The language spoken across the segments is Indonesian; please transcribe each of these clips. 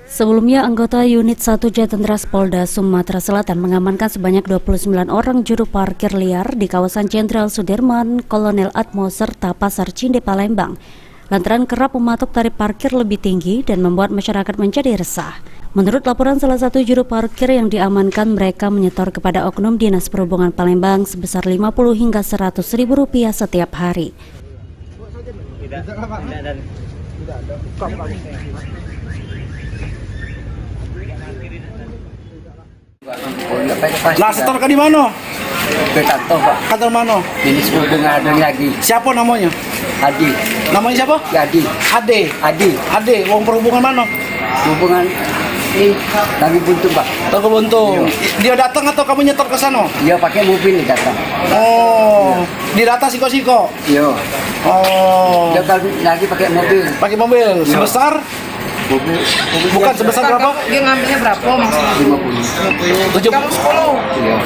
Sebelumnya, anggota Unit 1 Jatendras Polda Sumatera Selatan mengamankan sebanyak 29 orang juru parkir liar di kawasan Jenderal Sudirman, Kolonel Atmo, serta Pasar Cinde, Palembang. Lantaran kerap mematok tarif parkir lebih tinggi dan membuat masyarakat menjadi resah. Menurut laporan salah satu juru parkir yang diamankan, mereka menyetor kepada oknum Dinas Perhubungan Palembang sebesar 50 hingga 100 ribu rupiah setiap hari. Lah, setor ke di mana? Ke kantor, Pak. Kantor mana? Dinas Perhubungan ada lagi. Siapa namanya? Adi. Namanya siapa? Adi. Ade. Adi. Ade, wong perhubungan mana? Hubungan ini lagi buntu, Pak. Toko Buntung. Dia datang atau kamu nyetor ke sana? Dia pakai mobil datang. Oh, di data siko-siko. Iya. Oh, Dia lagi pakai mobil. pakai mobil sebesar? Mobil Bukan sebesar berapa? Dia ngambilnya berapa maksudnya? 50. 70. Kamu 10. Iya.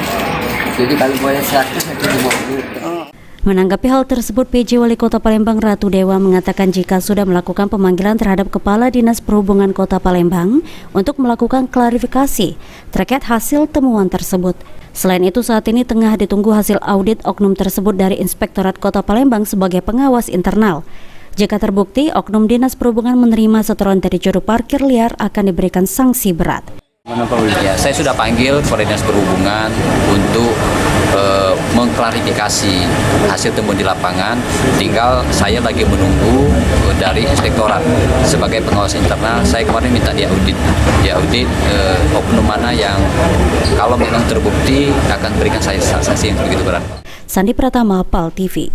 Jadi kalau bayar 100 itu 50. Menanggapi hal tersebut, PJ Wali Kota Palembang Ratu Dewa mengatakan jika sudah melakukan pemanggilan terhadap Kepala Dinas Perhubungan Kota Palembang untuk melakukan klarifikasi terkait hasil temuan tersebut. Selain itu, saat ini tengah ditunggu hasil audit oknum tersebut dari Inspektorat Kota Palembang sebagai pengawas internal. Jika terbukti, oknum Dinas Perhubungan menerima setoran dari juru parkir liar akan diberikan sanksi berat. Ya, saya sudah panggil Kepala Dinas Perhubungan untuk mengklarifikasi hasil temuan di lapangan. Tinggal saya lagi menunggu dari inspektorat sebagai pengawas internal. Saya kemarin minta diaudit oknum mana yang kalau memang terbukti akan berikan saya sanksi yang begitu berat. Sandi Pratama, PAL TV.